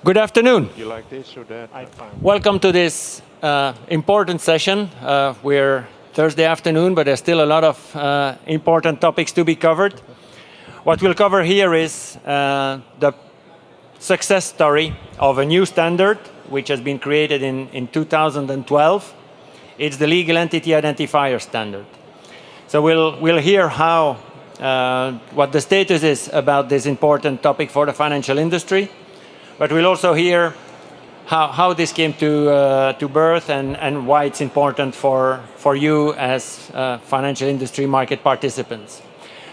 Good afternoon. You like this or that? I'm fine. Welcome to this important session. We're Thursday afternoon, but there's still a lot of important topics to be covered. What we'll cover here is the success story of a new standard, which has been created in 2012. It's the Legal Entity Identifier Standard. So we'll hear how, what the status is about this important topic for the financial industry. But we'll also hear how this came to birth and why it's important for you as financial industry market participants.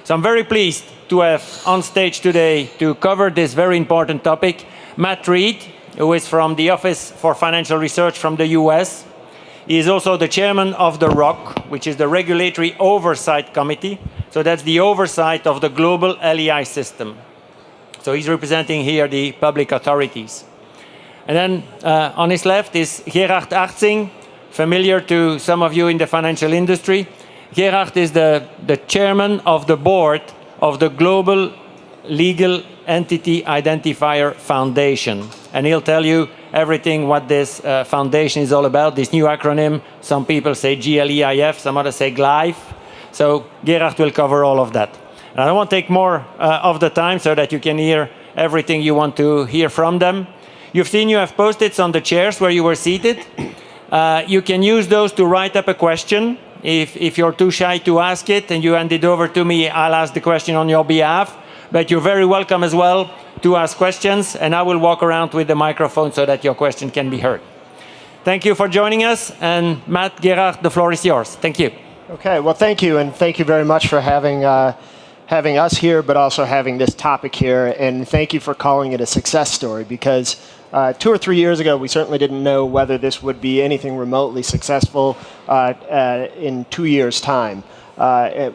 So I'm very pleased to have on stage today to cover this very important topic, Matt Reed, who is from the Office for Financial Research from the US. He is also the chairman of the ROC, which is the Regulatory Oversight Committee. So that's the oversight of the global LEI system. So he's representing here the public authorities. And then on his left is Gerhard Arzing, familiar to some of you in the financial industry. Gerhard is the chairman of the board of the Global Legal Entity Identifier Foundation. And he'll tell you everything what this foundation is all about, this new acronym. Some people say GLEIF, some others say GLEIF. So Gerhard will cover all of that. And I don't want to take more of the time so that you can hear everything you want to hear from them. You've seen you have Post-its on the chairs where you were seated. You can use those to write up a question. If you're too shy to ask it and you hand it over to me, I'll ask the question on your behalf. But you're very welcome as well to ask questions, and I will walk around with the microphone so that your question can be heard. Thank you for joining us, and Matt, Gerhard, the floor is yours. Thank you. Okay, well, thank you, and thank you very much for having us here, but also having this topic here, and thank you for calling it a success story, because 2 or 3 years ago, we certainly didn't know whether this would be anything remotely successful in 2 years' time.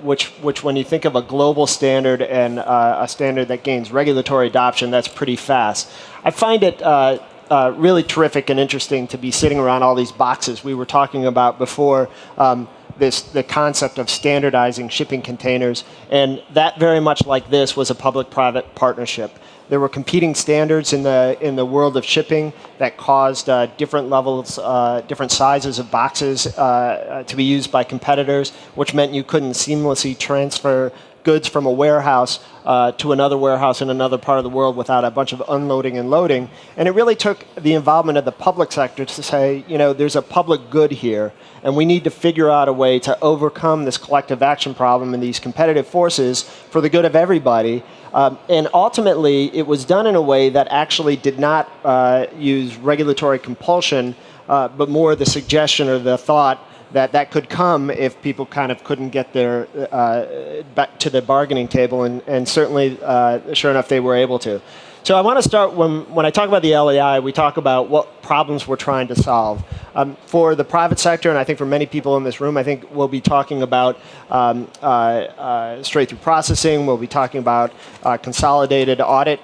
Which when you think of a global standard and a standard that gains regulatory adoption, that's pretty fast. I find it really terrific and interesting to be sitting around all these boxes. We were talking about before the concept of standardizing shipping containers, and that very much like this was a public-private partnership. There were competing standards in the world of shipping that caused different levels, different sizes of boxes to be used by competitors, which meant you couldn't seamlessly transfer goods from a warehouse to another warehouse in another part of the world without a bunch of unloading and loading. And it really took the involvement of the public sector to say, you know, there's a public good here, and we need to figure out a way to overcome this collective action problem and these competitive forces for the good of everybody. And ultimately, it was done in a way that actually did not use regulatory compulsion, but more the suggestion or the thought that could come if people kind of couldn't get their back to the bargaining table, and certainly, sure enough, they were able to. So I want to start, when I talk about the LEI, we talk about what problems we're trying to solve. For the private sector, and I think for many people in this room, I think we'll be talking about straight-through processing, we'll be talking about consolidated audit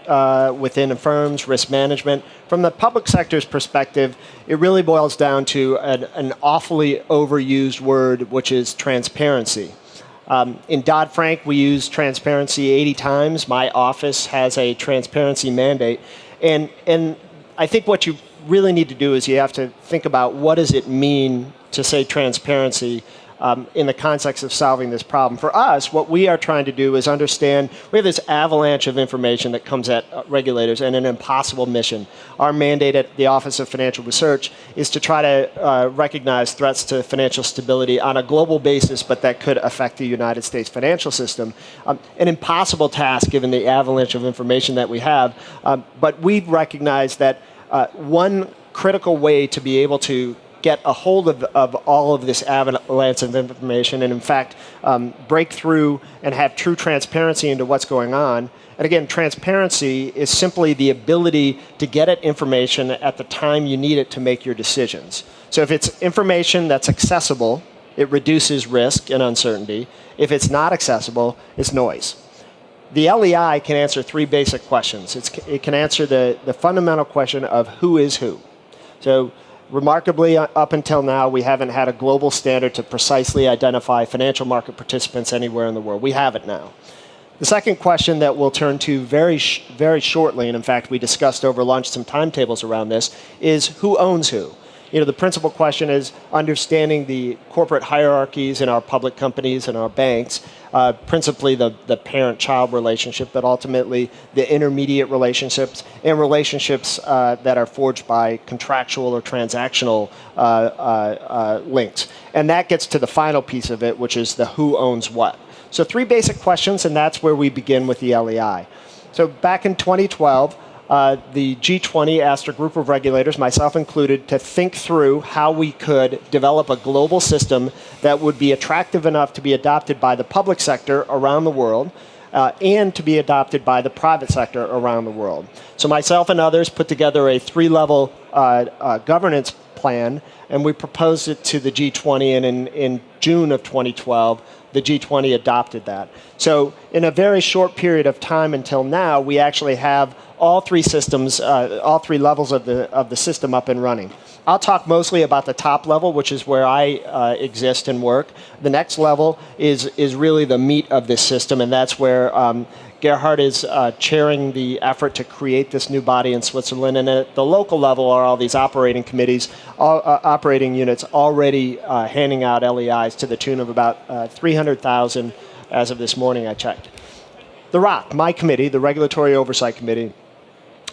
within firms, risk management. From the public sector's perspective, it really boils down to an awfully overused word, which is transparency. In Dodd-Frank, we use transparency 80 times. My office has a transparency mandate. And I think what you really need to do is you have to think about what does it mean to say transparency in the context of solving this problem. For us, what we are trying to do is understand, we have this avalanche of information that comes at regulators and an impossible mission. Our mandate at the Office of Financial Research is to try to recognize threats to financial stability on a global basis, but that could affect the United States financial system. An impossible task given the avalanche of information that we have, but we recognize that one critical way to be able to get a hold of all of this avalanche of information and, in fact, break through and have true transparency into what's going on. And again, transparency is simply the ability to get at information at the time you need it to make your decisions. So if it's information that's accessible, it reduces risk and uncertainty. If it's not accessible, it's noise. The LEI can answer 3 basic questions. It can answer the fundamental question of who is who. So remarkably, up until now, we haven't had a global standard to precisely identify financial market participants anywhere in the world. We have it now. The second question that we'll turn to very shortly, and in fact we discussed over lunch some timetables around this, is who owns who? The principal question is understanding the corporate hierarchies in our public companies and our banks, principally the parent-child relationship, but ultimately the intermediate relationships and relationships that are forged by contractual or transactional links. And that gets to the final piece of it, which is the who owns what. So 3 basic questions, and that's where we begin with the LEI. So back in 2012, the G20 asked a group of regulators, myself included, to think through how we could develop a global system that would be attractive enough to be adopted by the public sector around the world and to be adopted by the private sector around the world. So myself and others put together a 3-level governance plan, and we proposed it to the G20, and in June of 2012, the G20 adopted that. So in a very short period of time until now, we actually have all 3 systems, all 3 levels of the system up and running. I'll talk mostly about the top level, which is where I exist and work. The next level is really the meat of this system, and that's where Gerhard is chairing the effort to create this new body in Switzerland. And at the local level are all these operating committees, operating units already handing out LEIs to the tune of about 300,000 as of this morning I checked. The ROC, my committee, the Regulatory Oversight Committee,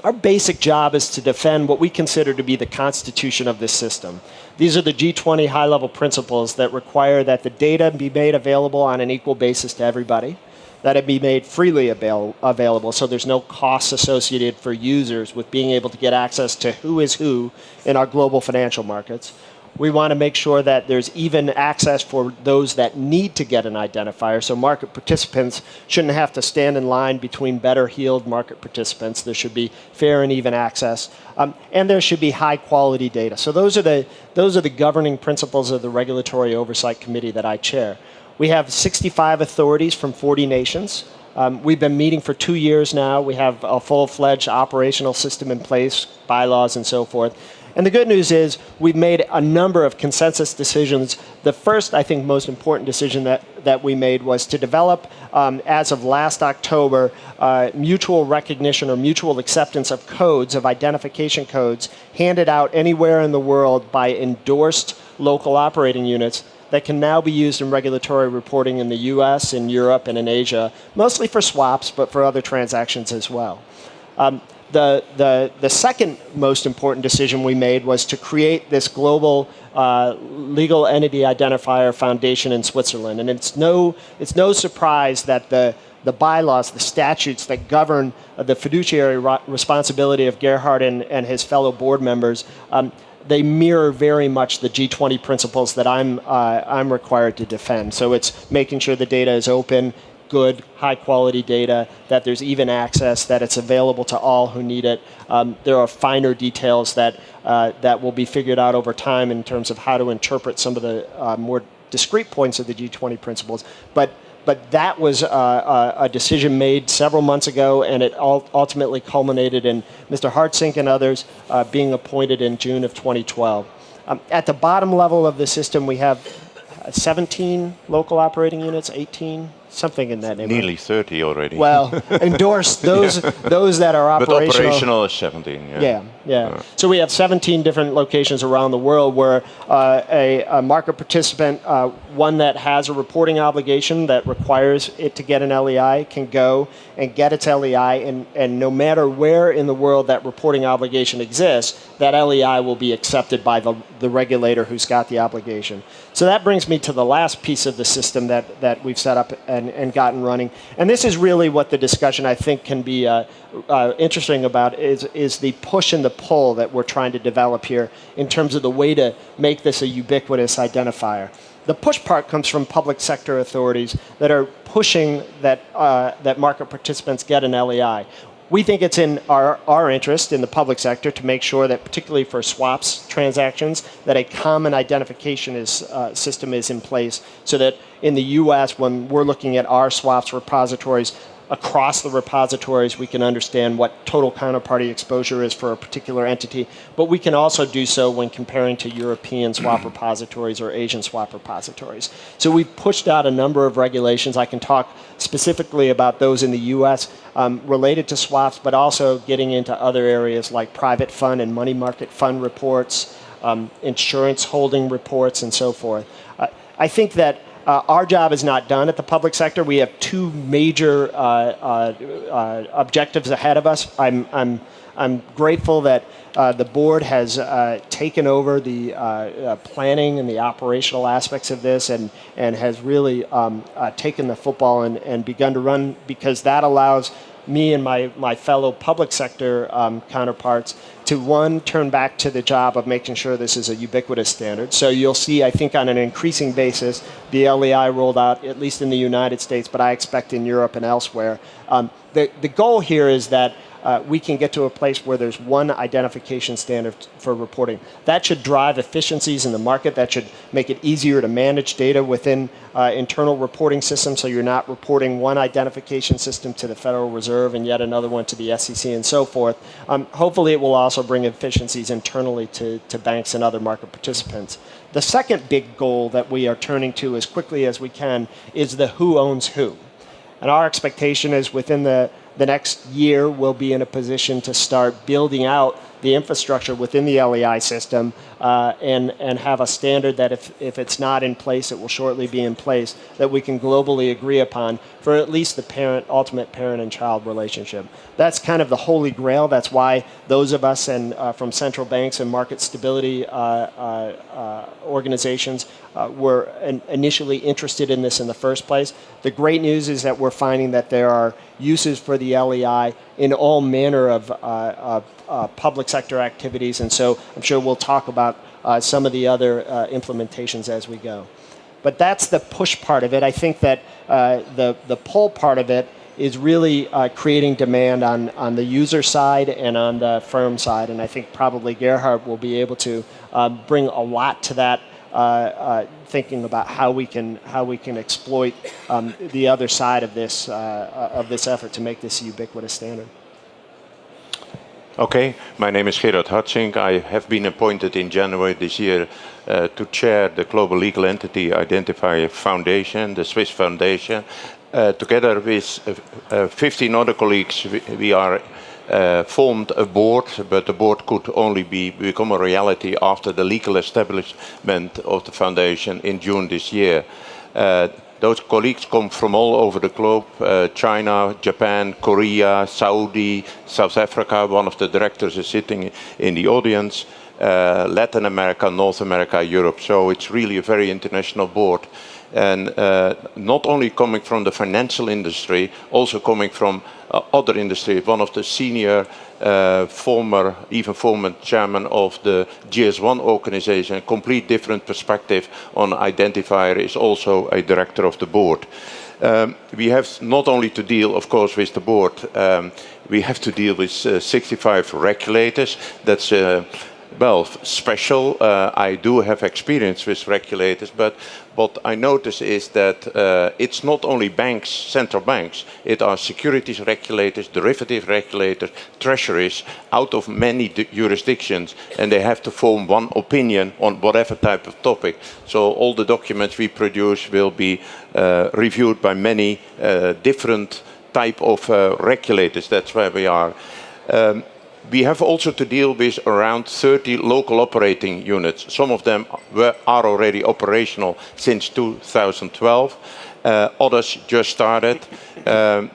our basic job is to defend what we consider to be the constitution of this system. These are the G20 high-level principles that require that the data be made available on an equal basis to everybody, that it be made freely available so there's no costs associated for users with being able to get access to who is who in our global financial markets. We want to make sure that there's even access for those that need to get an identifier, so market participants shouldn't have to stand in line between better-heeled market participants. There should be fair and even access, and there should be high-quality data. So those are the governing principles of the Regulatory Oversight Committee that I chair. We have 65 authorities from 40 nations. We've been meeting for 2 years now. We have a full-fledged operational system in place, bylaws and so forth. And the good news is we've made a number of consensus decisions. The first, I think, most important decision that we made was to develop, as of last October, mutual recognition or mutual acceptance of codes, of identification codes, handed out anywhere in the world by endorsed local operating units that can now be used in regulatory reporting in the US, in Europe, and in Asia, mostly for swaps, but for other transactions as well. The second most important decision we made was to create this global legal entity identifier foundation in Switzerland. And it's no surprise that the bylaws, the statutes that govern the fiduciary responsibility of Gerhard and his fellow board members, they mirror very much the G20 principles that I'm required to defend. So it's making sure the data is open, good, high-quality data, that there's even access, that it's available to all who need it. There are finer details that will be figured out over time in terms of how to interpret some of the more discrete points of the G20 principles. But that was a decision made several months ago, and it ultimately culminated in Mr. Hartsink and others being appointed in June of 2012. At the bottom level of the system, we have 17 local operating units, 18, something in that neighborhood. Nearly 30 already. Well, endorsed those that are operational. But operational is 17, yeah. Yeah. So we have 17 different locations around the world where a market participant, one that has a reporting obligation that requires it to get an LEI, can go and get its LEI, and no matter where in the world that reporting obligation exists, that LEI will be accepted by the regulator who's got the obligation. So that brings me to the last piece of the system that we've set up and gotten running. And this is really what the discussion, I think, can be interesting about is the push and the pull that we're trying to develop here in terms of the way to make this a ubiquitous identifier. The push part comes from public sector authorities that are pushing that market participants get an LEI. We think it's in our interest in the public sector to make sure that, particularly for swaps transactions, that a common identification system is in place so that in the US, when we're looking at our swaps repositories, across the repositories. We can understand what total counterparty exposure is for a particular entity, but we can also do so when comparing to European swap repositories or Asian swap repositories. So we've pushed out a number of regulations. I can talk specifically about those in the US related to swaps, but also getting into other areas like private fund and money market fund reports, insurance holding reports, and so forth. I think that our job is not done at the public sector. We have two major objectives ahead of us. I'm grateful that the board has taken over the planning and the operational aspects of this and has really taken the football and begun to run, because that allows me and my fellow public sector counterparts to, one, turn back to the job of making sure this is a ubiquitous standard. So you'll see, I think, on an increasing basis, the LEI rolled out, at least in the United States, but I expect in Europe and elsewhere. The goal here is that we can get to a place where there's one identification standard for reporting. That should drive efficiencies in the market. That should make it easier to manage data within internal reporting systems, so you're not reporting one identification system to the Federal Reserve and yet another one to the SEC and so forth. Hopefully it will also bring efficiencies internally to banks and other market participants. The second big goal that we are turning to as quickly as we can is the who owns who. And our expectation is within the next year, we'll be in a position to start building out the infrastructure within the LEI system and have a standard that if it's not in place, it will shortly be in place, that we can globally agree upon for at least the ultimate parent and child relationship. That's kind of the holy grail. That's why those of us from central banks and market stability organizations were initially interested in this in the first place. The great news is that we're finding that there are uses for the LEI in all manner of public sector activities, and so I'm sure we'll talk about some of the other implementations as we go. But that's the push part of it. I think that the pull part of it is really creating demand on the user side and on the firm side, and I think probably Gerhard will be able to bring a lot to that, thinking about how we can exploit the other side of this effort to make this a ubiquitous standard. Okay, my name is Gerard Hatzink. I have been appointed in January this year to chair the Global Legal Entity Identifier Foundation, the Swiss Foundation. Together with 15 other colleagues, we are formed a board, but the board could only become a reality after the legal establishment of the foundation in June this year. Those colleagues come from all over the globe, China, Japan, Korea, Saudi, South Africa. One of the directors is sitting in the audience, Latin America, North America, Europe. So it's really a very international board. And not only coming from the financial industry, also coming from other industry. One of the senior former chairman of the GS1 organization, a complete different perspective on identifier, is also a director of the board. We have not only to deal, of course, with the board, we have to deal with 65 regulators. That's well, special. I do have experience with regulators, but what I notice is that it's not only banks, central banks, it are securities regulators, derivative regulators, treasuries out of many jurisdictions, and they have to form one opinion on whatever type of topic. So all the documents we produce will be reviewed by many different type of regulators. That's where we are. We have also to deal with around 30 local operating units. Some of them are already operational since 2012. Others just started.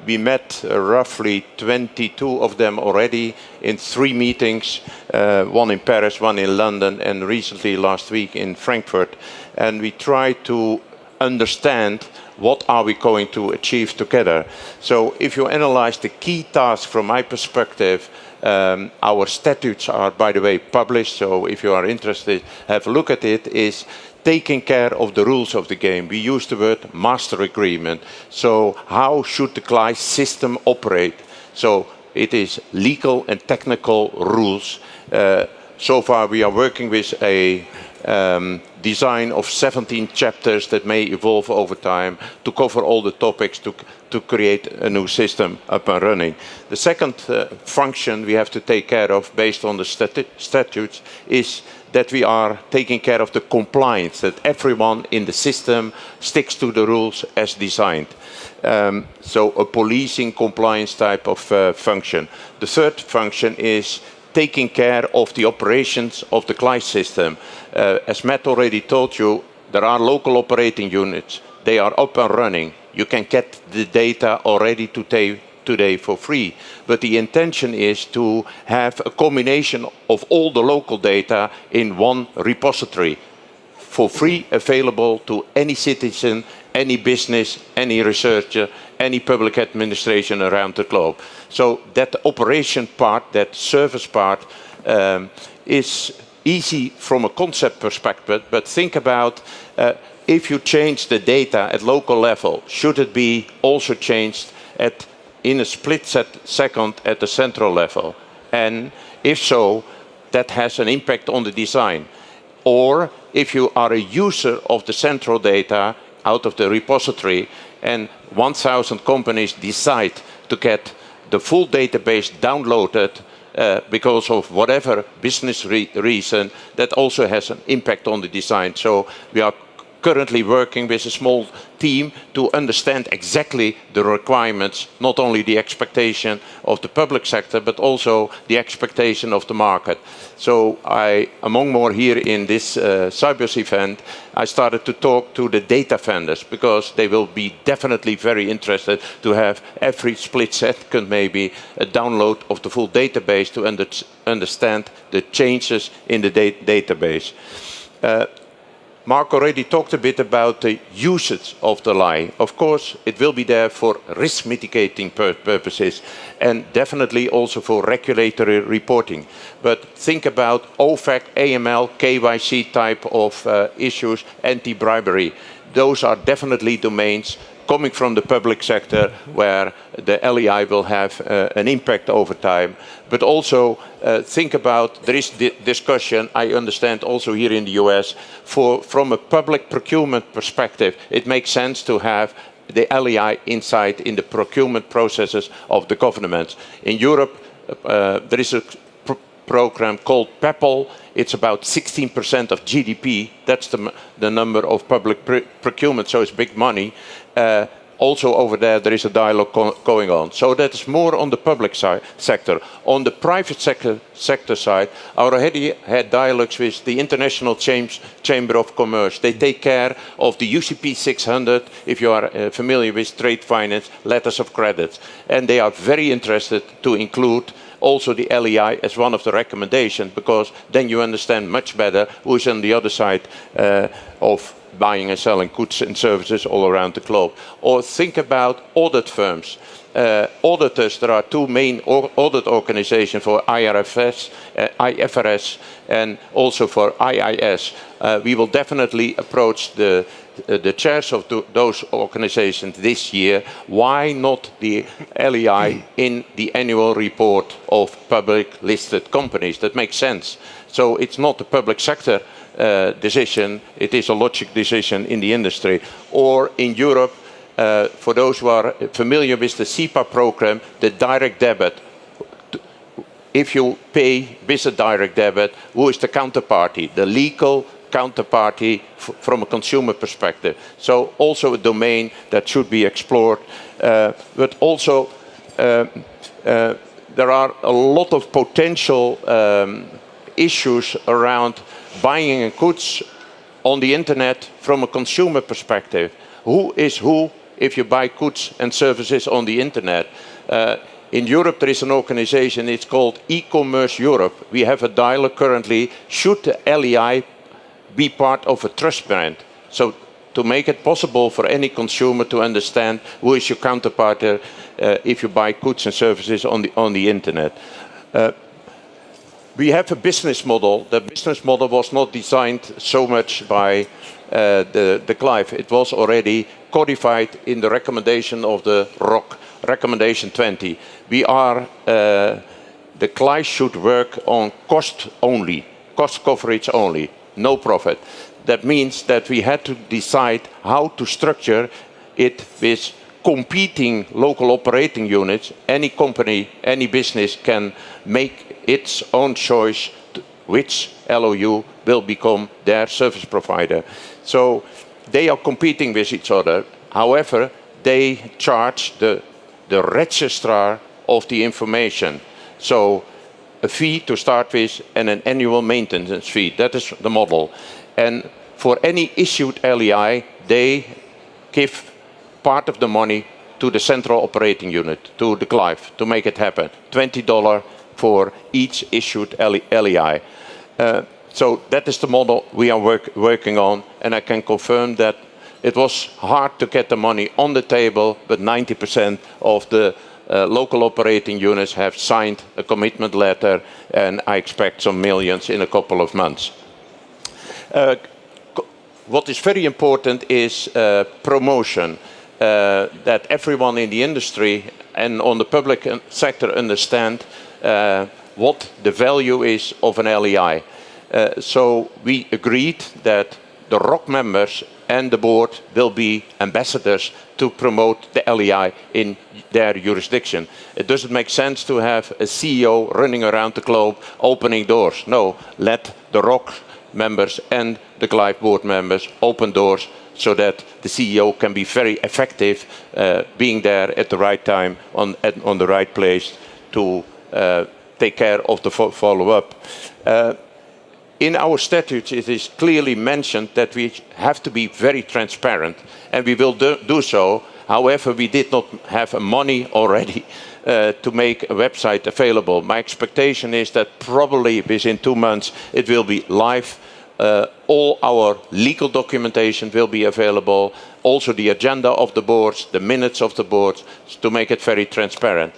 We met roughly 22 of them already in 3 meetings, one in Paris, one in London, and recently last week in Frankfurt. And we try to understand what are we going to achieve together. So if you analyze the key tasks from my perspective, our statutes are, by the way, published, so if you are interested, have a look at it, is taking care of the rules of the game. We use the word master agreement. So how should the CLI system operate? So it is legal and technical rules. So far we are working with a design of 17 chapters that may evolve over time to cover all the topics to create a new system up and running. The second function we have to take care of based on the statutes is that we are taking care of the compliance, that everyone in the system sticks to the rules as designed. So a policing compliance type of function. The third function is taking care of the operations of the CLI system. As Matt already told you, there are local operating units. They are up and running. You can get the data already today for free. But the intention is to have a combination of all the local data in one repository for free, available to any citizen, any business, any researcher, any public administration around the globe. So that operation part, that service part, is easy from a concept perspective, but think about if you change the data at local level, should it be also changed in a split second at the central level? And if so, that has an impact on the design. Or if you are a user of the central data out of the repository and 1,000 companies decide to get the full database downloaded because of whatever business reason, that also has an impact on the design. So we are currently working with a small team to understand exactly the requirements, not only the expectation of the public sector, but also the expectation of the market. So among more here in this Cybers event, I started to talk to the data vendors because they will be definitely very interested to have every split second maybe a download of the full database to understand the changes in the database. Mark already talked a bit about the usage of the LEI. Of course, it will be there for risk mitigating purposes and definitely also for regulatory reporting. But think about OFAC, AML, KYC type of issues, anti-bribery. Those are definitely domains coming from the public sector where the LEI will have an impact over time. But also think about, there is discussion, I understand also here in the US, from a public procurement perspective, it makes sense to have the LEI inside in the procurement processes of the governments. In Europe, there is a program called PEPL. It's about 16% of GDP. That's the number of public procurement, so it's big money. Also over there is a dialogue going on. So that's more on the public sector. On the private sector side, I already had dialogues with the International Chamber of Commerce. They take care of the UCP 600, if you are familiar with trade finance, letters of credit. And they are very interested to include also the LEI as one of the recommendations, because then you understand much better who is on the other side of buying and selling goods and services all around the globe. Or think about audit firms. Auditors, there are two main audit organizations for IFRS and also for IIS. We will definitely approach the chairs of those organizations this year. Why not the LEI in the annual report of public listed companies? That makes sense. So it's not the public sector decision, it is a logic decision in the industry. Or in Europe, for those who are familiar with the SEPA program, the direct debit. If you pay with a direct debit, who is the counterparty? The legal counterparty from a consumer perspective. So also a domain that should be explored. But also there are a lot of potential issues around buying goods on the internet from a consumer perspective. Who is who if you buy goods and services on the internet? In Europe there is an organization, it's called E-Commerce Europe. We have a dialogue currently, should the LEI be part of a trust brand? So to make it possible for any consumer to understand who is your counterpart if you buy goods and services on the internet. We have a business model. The business model was not designed so much by the CLIVE. It was already codified in the recommendation of the ROC, recommendation 20. We are, the CLIVE should work on cost only, cost coverage only. no profit. That means that we had to decide how to structure it with competing local operating units. Any company, any business can make its own choice which LOU will become their service provider. So they are competing with each other. However, they charge the registrar of the information. So a fee to start with and an annual maintenance fee. That is the model. And for any issued LEI, they give part of the money to the central operating unit, to the Clive, to make it happen. $20 for each issued LEI. So that is the model we are working on, and I can confirm that it was hard to get the money on the table, but 90% of the local operating units have signed a commitment letter, and I expect some millions in a couple of months. What is very important is promotion, that everyone in the industry and on the public sector understand what the value is of an LEI. So we agreed that the ROC members and the board will be ambassadors to promote the LEI in their jurisdiction. It doesn't make sense to have a CEO running around the globe opening doors. No, let the ROC members and the Clive board members open doors so that the CEO can be very effective being there at the right time on the right place to take care of the follow-up. In our statutes, it is clearly mentioned that we have to be very transparent, and we will do so. However, we did not have money already to make a website available. My expectation is that probably within 2 months it will be live. All our legal documentation will be available, also the agenda of the boards, the minutes of the boards, to make it very transparent.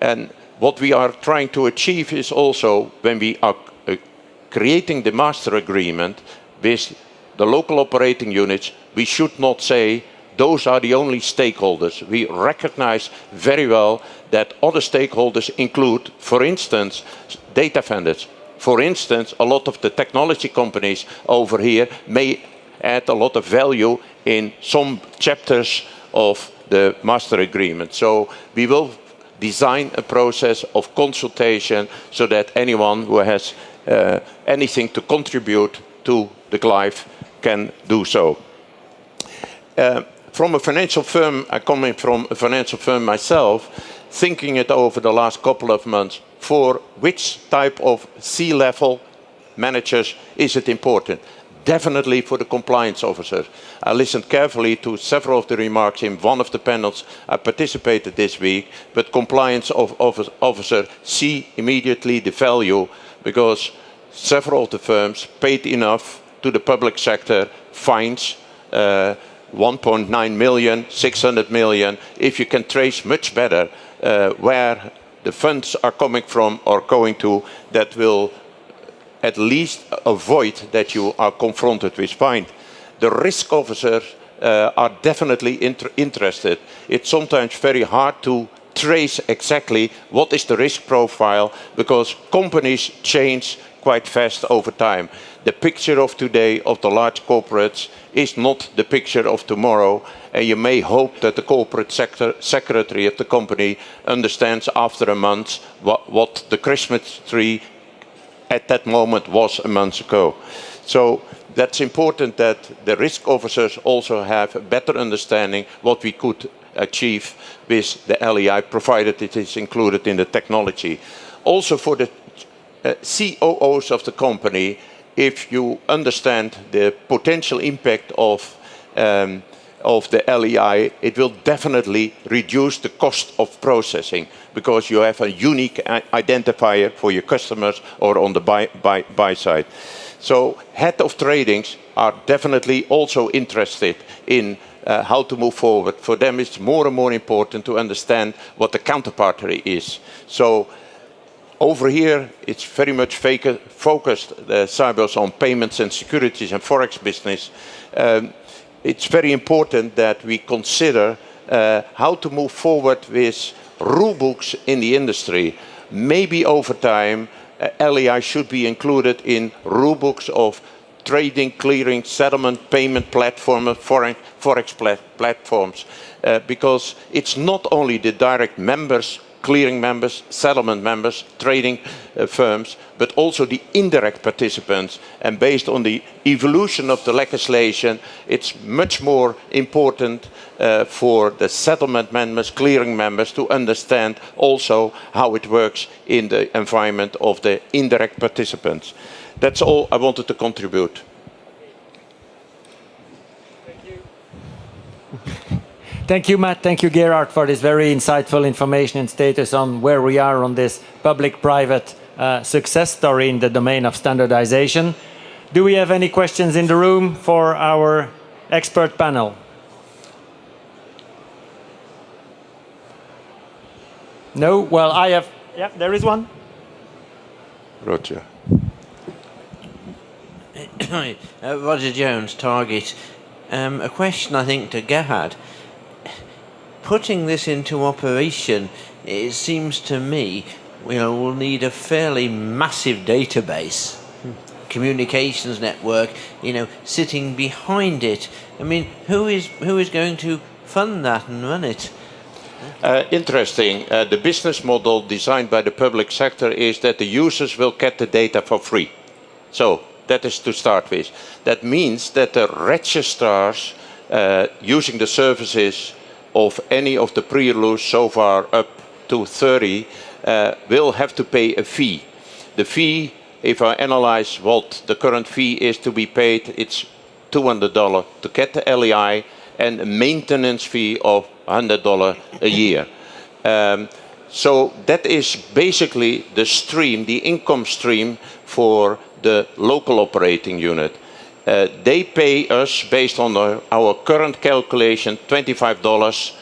And what we are trying to achieve is also, when we are creating the master agreement with the local operating units, we should not say those are the only stakeholders. We recognize very well that other stakeholders include, for instance, data vendors. For instance, a lot of the technology companies over here may add a lot of value in some chapters of the master agreement. So we will design a process of consultation so that anyone who has anything to contribute to the Clive can do so. From a financial firm, I come from a financial firm myself, thinking it over the last couple of months, for which type of C-level managers is it important? Definitely for the compliance officer. I listened carefully to several of the remarks in one of the panels I participated this week, but compliance officer see immediately the value, because several of the firms paid enough to the public sector fines, 1.9 million, 600 million. If you can trace much better where the funds are coming from or going to, that will at least avoid that you are confronted with fine. The risk officers are definitely interested. It's sometimes very hard to trace exactly what is the risk profile, because companies change quite fast over time. The picture of today of the large corporates is not the picture of tomorrow, and you may hope that the corporate secretary of the company understands after a month what the Christmas tree at that moment was a month ago. So that's important that the risk officers also have a better understanding what we could achieve with the LEI, provided it is included in the technology. Also for the COOs of the company, if you understand the potential impact of the LEI, it will definitely reduce the cost of processing, because you have a unique identifier for your customers or on the buy side. So head of tradings are definitely also interested in how to move forward. For them, it's more and more important to understand what the counterparty is. So over here, it's very much focused, Cybers, on payments and securities and Forex business. It's very important that we consider how to move forward with rule books in the industry. Maybe over time, LEI should be included in rule books of trading, clearing, settlement, payment platform, forex platforms, because it's not only the direct members, clearing members, settlement members, trading firms, but also the indirect participants. And based on the evolution of the legislation, it's much more important for the settlement members, clearing members to understand also how it works in the environment of the indirect participants. That's all I wanted to contribute. Thank you, Matt. Thank you, Gerhard, for this very insightful information and status on where we are on this public-private success story in the domain of standardization. Do we have any questions in the room for our expert panel? No? Well, I have... Yeah, there is one. Roger. Roger Jones, Target. A question, I think, to Gerhard. Putting this into operation, it seems to me, we'll need a fairly massive database, communications network, sitting behind it. I mean, who is going to fund that and run it? Interesting. The business model designed by the public sector is that the users will get the data for free. So that is to start with. That means that the registrars using the services of any of the preludes so far up to 30 will have to pay a fee. The fee, if I analyze what the current fee is to be paid, it's $200 to get the LEI and a maintenance fee of $100 a year. So that is basically the stream, the income stream for the local operating unit. They pay us, based on our current calculation, $25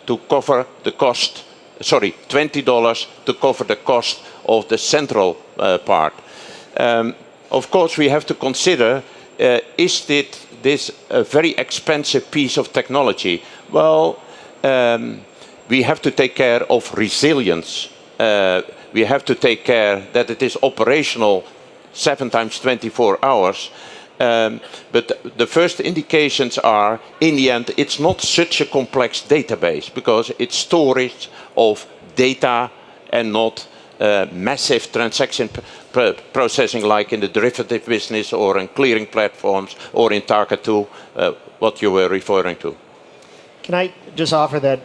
to cover the cost, sorry, $20 to cover the cost of the central part. Of course, we have to consider, is this a very expensive piece of technology? Well, we have to take care of resilience. We have to take care that it is operational 7 times 24 hours. But the first indications are, in the end, it's not such a complex database because it's storage of data and not massive transaction processing like in the derivative business or in clearing platforms or in Target 2, what you were referring to. Can I just offer that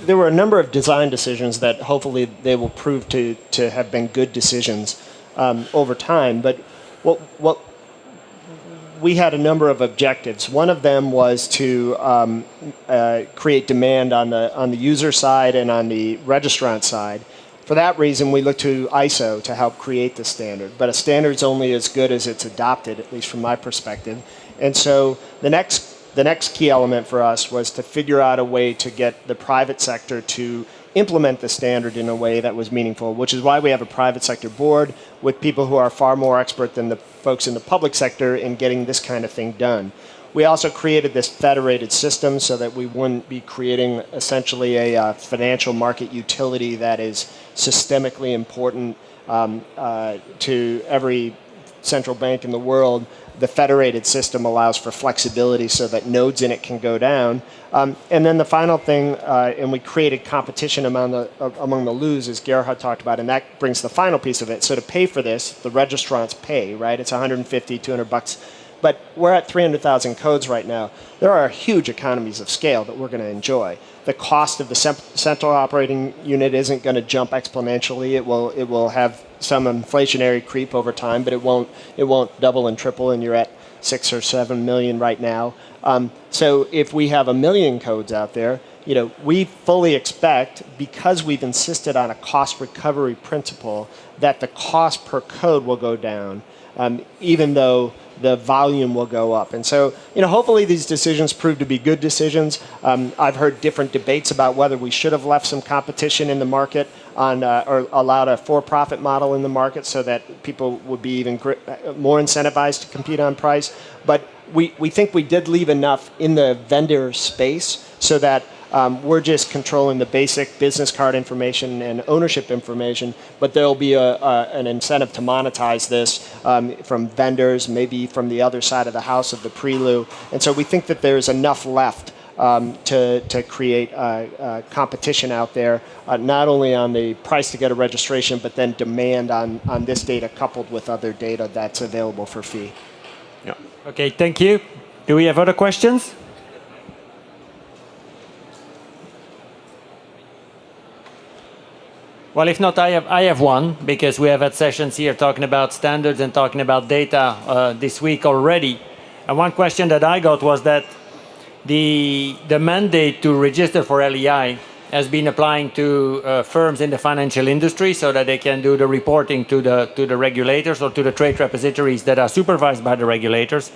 there were a number of design decisions that hopefully they will prove to have been good decisions over time, but what we had a number of objectives. One of them was to create demand on the user side and on the registrant side. For that reason, we looked to ISO to help create the standard. But a standard is only as good as it's adopted, at least from my perspective. And so the next key element for us was to figure out a way to get the private sector to implement the standard in a way that was meaningful, which is why we have a private sector board with people who are far more expert than the folks in the public sector in getting this kind of thing done. We also created this federated system so that we wouldn't be creating essentially a financial market utility that is systemically important to every central bank in the world. The federated system allows for flexibility so that nodes in it can go down. And then the final thing, and we created competition among the LEIs, as Gerhard talked about, and that brings the final piece of it. So to pay for this, the registrants pay, right? It's $150, $200. But we're at 300,000 codes right now. There are huge economies of scale that we're going to enjoy. The cost of the central operating unit isn't going to jump exponentially. It will have some inflationary creep over time, but it won't double and triple, and you're at 6 or 7 million right now. So if we have 1 million codes out there, we fully expect, because we've insisted on a cost recovery principle, that the cost per code will go down, even though the volume will go up. And so, hopefully these decisions prove to be good decisions. I've heard different debates about whether we should have left some competition in the market or allowed a for-profit model in the market so that people would be even more incentivized to compete on price. But we think we did leave enough in the vendor space so that We're just controlling the basic business card information and ownership information, but there'll be an incentive to monetize this from vendors, maybe from the other side of the house of the prelude. And so we think that there's enough left to create competition out there, not only on the price to get a registration, but then demand on this data coupled with other data that's available for fee. Yeah. Okay, thank you. Do we have other questions? Well, if not, I have one, because we have had sessions here talking about standards and talking about data this week already. And one question that I got was that the mandate to register for LEI has been applying to firms in the financial industry so that they can do the reporting to the regulators or to the trade repositories that are supervised by the regulators.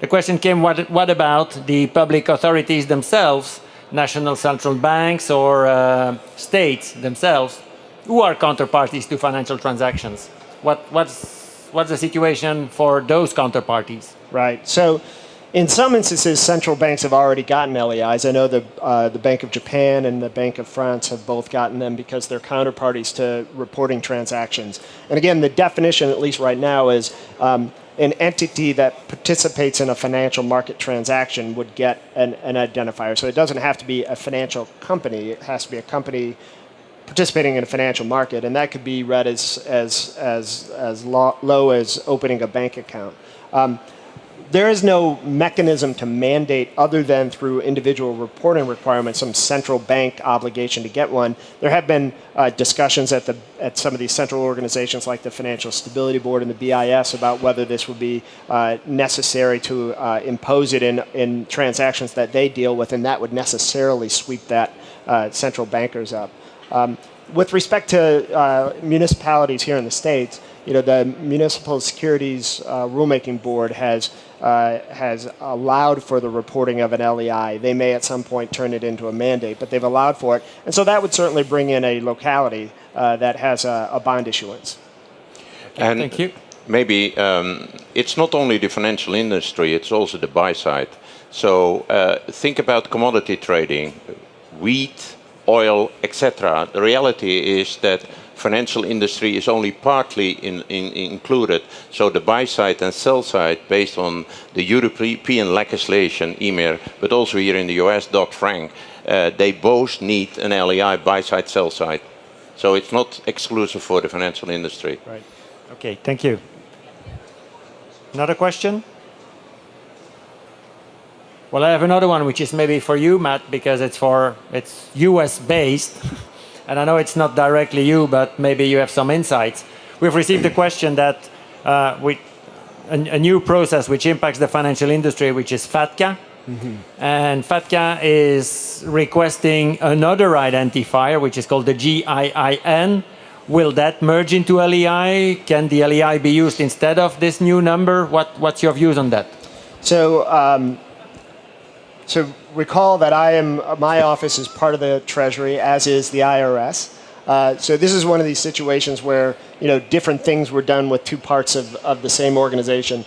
The question came, what about the public authorities themselves, national central banks or states themselves, who are counterparties to financial transactions? What's the situation for those counterparties? Right. So in some instances, central banks have already gotten LEIs. I know the Bank of Japan and the Bank of France have both gotten them because they're counterparties to reporting transactions. And again, the definition, at least right now, is an entity that participates in a financial market transaction would get an identifier. So it doesn't have to be a financial company. It has to be a company participating in a financial market, and that could be read as low as opening a bank account. There is no mechanism to mandate other than through individual reporting requirements, some central bank obligation to get one. There have been discussions at some of these central organizations like the Financial Stability Board and the BIS about whether this would be necessary to impose it in transactions that they deal with, and that would necessarily sweep that central bankers up. With respect to municipalities here in the States, the Municipal Securities Rulemaking Board has allowed for the reporting of an LEI. They may at some point turn it into a mandate, but they've allowed for it. And so that would certainly bring in a locality that has a bond issuance. And thank you. Maybe it's not only the financial industry, it's also the buy side. So think about commodity trading, wheat, oil, etc. The reality is that financial industry is only partly included. So the buy side and sell side, based on the European legislation, EMIR, but also here in the US, Dodd-Frank, they both need an LEI, buy side, sell side. So it's not exclusive for the financial industry. Right. Okay, thank you. Another question? Well, I have another one, which is maybe for you, Matt, because it's US based. And I know it's not directly you, but maybe you have some insights. We've received a question that with a new process which impacts the financial industry, which is FATCA. Mm-hmm. And FATCA is requesting another identifier, which is called the GIIN. Will that merge into LEI? Can the LEI be used instead of this new number? What's your views on that? So recall that my office is part of the Treasury, as is the IRS. So this is one of these situations where different things were done with two parts of the same organization.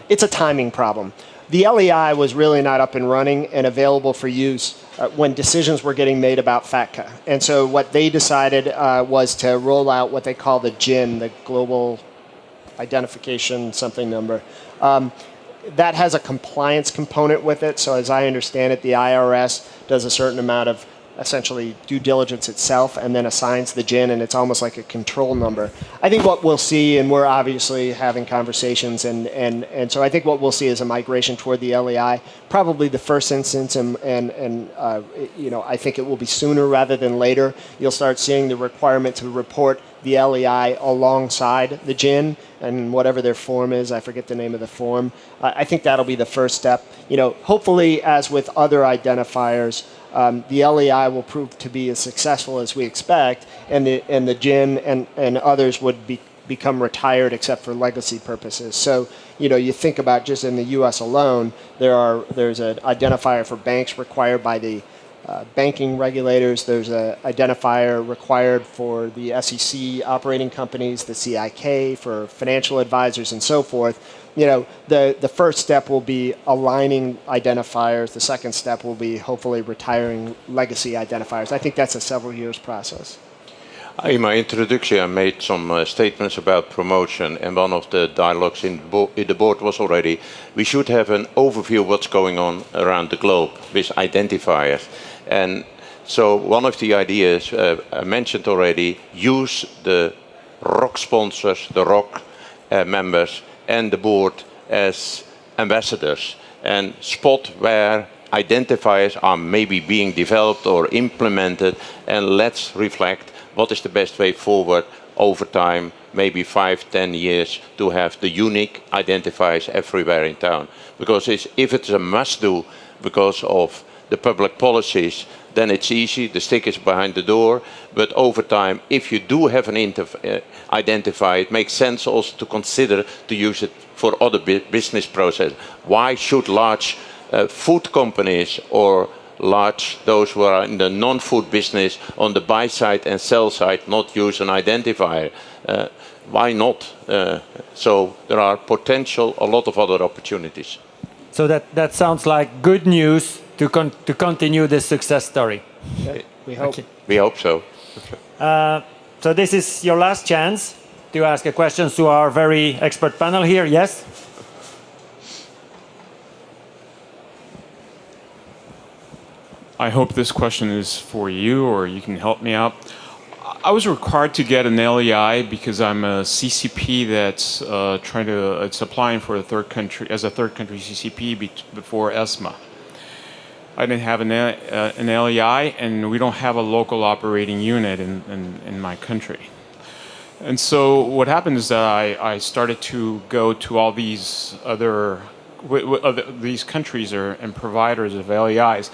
It's a timing problem. The LEI was really not up and running and available for use when decisions were getting made about FATCA. And so what they decided was to roll out what they call the GIN, the Global Identification something number. That has a compliance component with it. So as I understand it, the IRS does a certain amount of essentially due diligence itself and then assigns the GIN, and it's almost like a control number. I think what we'll see, and we're obviously having conversations, and so I think what we'll see is a migration toward the LEI, probably the first instance, and I think it will be sooner rather than later. You'll start seeing the requirement to report the LEI alongside the GIN and whatever their form is. I forget the name of the form. I think that'll be the first step. Hopefully, as with other identifiers, the LEI will prove to be as successful as we expect, and the GIN and others would become retired except for legacy purposes. So, you think about just in the U.S. alone, there's an identifier for banks required by the banking regulators. There's an identifier required for the SEC operating companies, the CIK for financial advisors, and so forth. the first step will be aligning identifiers. The second step will be hopefully retiring legacy identifiers. I think that's a several years process. In my introduction, I made some statements about promotion, and one of the dialogues in the board was already, we should have an overview of what's going on around the globe with identifiers. And so one of the ideas I mentioned already, use the ROC sponsors, the ROC members, and the board as ambassadors, and spot where identifiers are maybe being developed or implemented, and let's reflect what is the best way forward over time, maybe 5-10 years, to have the unique identifiers everywhere in town. Because if it's a must-do because of the public policies, then it's easy, the stick is behind the door. But over time, if you do have an identifier, it makes sense also to consider to use it for other business processes. Why should large food companies or those who are in the non-food business on the buy side and sell side not use an identifier? Why not? So there are a lot of other opportunities. So that sounds like good news to continue this success story. Yeah, we hope. Okay. We hope so. So this is your last chance to ask a question to our very expert panel here. Yes? I hope this question is for you, or you can help me out. I was required to get an LEI because I'm a CCP that's it's applying for a third country as a third country CCP before ESMA. I didn't have an LEI, and we don't have a local operating unit in my country. And so what happened is that I started to go to all these these countries and providers of LEIs,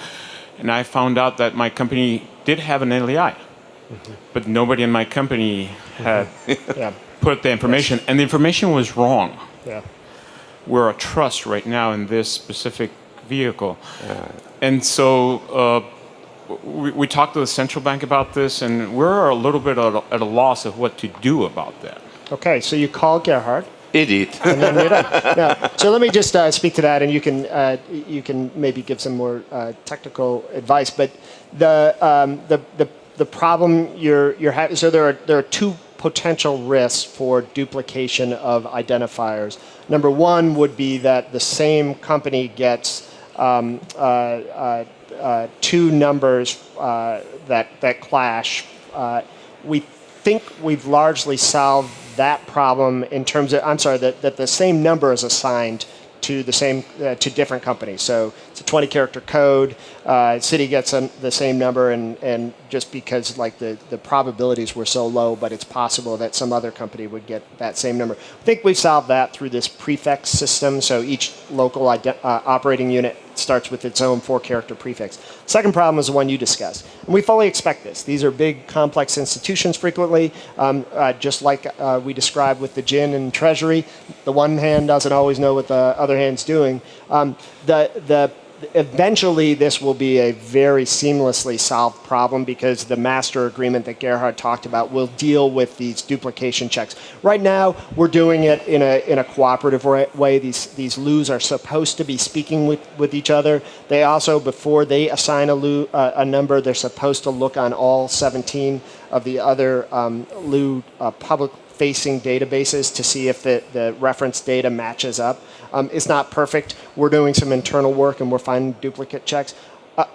and I found out that my company did have an LEI, but nobody in my company had put the information, and the information was wrong. Yeah. We're a trust right now in this specific vehicle. And so we talked to the central bank about this, and we're a little bit at a loss of what to do about that. Okay, so you call Gerhard. Indeed. And then you're done. Now, so let me just speak to that, and you can maybe give some more technical advice. But the problem you're having. So there are two potential risks for duplication of identifiers. Number one would be that the same company gets two numbers that clash. We think we've largely solved that problem in terms of, that the same number is assigned to to different companies. So it's a 20-character code. Citi gets the same number, and just because like the probabilities were so low, but it's possible that some other company would get that same number. I think we've solved that through this prefix system. So each local operating unit starts with its own 4-character prefix. Second problem is the one you discussed. And we fully expect this. These are big, complex institutions frequently, just like we described with the GIN and Treasury. The one hand doesn't always know what the other hand's doing. Eventually, this will be a very seamlessly solved problem because the master agreement that Gerhard talked about will deal with these duplication checks. Right now, we're doing it in a cooperative way. These LUs are supposed to be speaking with each other. They also, before they assign a number, they're supposed to look on all 17 of the other LU public-facing databases to see if the reference data matches up. It's not perfect. We're doing some internal work, and we're finding duplicate checks.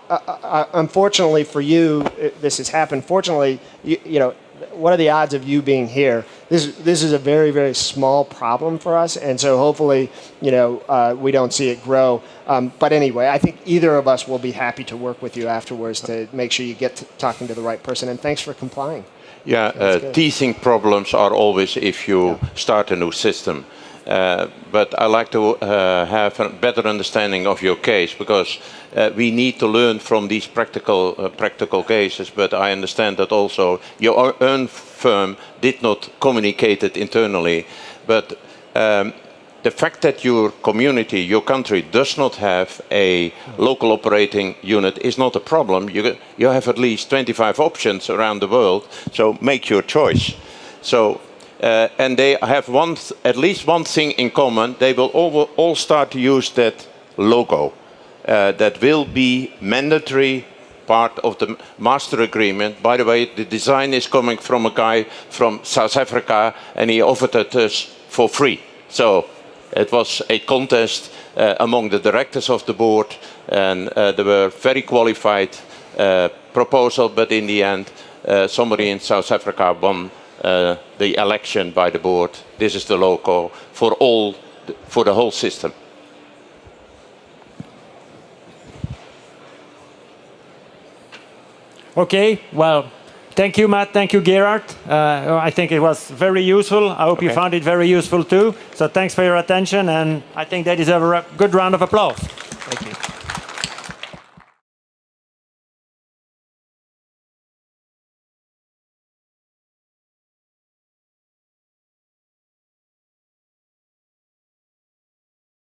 Unfortunately for you, this has happened. Fortunately, you know, what are the odds of you being here? This is a very, very small problem for us, and so hopefully, you know, we don't see it grow. But anyway, I think either of us will be happy to work with you afterwards to make sure you get to talking to the right person. And thanks for complying. Yeah, teething problems are always if you start a new system. But I like to have a better understanding of your case, because we need to learn from these practical cases. But I understand that also your own firm did not communicate it internally. But the fact that your community, your country, does not have a local operating unit is not a problem. You have at least 25 options around the world, so make your choice. So and they have at least one thing in common. They will all start to use that logo. That will be mandatory part of the master agreement. By the way, the design is coming from a guy from South Africa, and he offered it us for free. So it was a contest among the directors of the board, and there were very qualified proposals, but in the end, somebody in South Africa won the election by the board. This is the logo for the whole system. Okay, well, thank you, Matt. Thank you, Gerard. I think it was very useful. I hope you found it very useful too. So thanks for your attention, and I think they deserve a good round of applause. Thank you.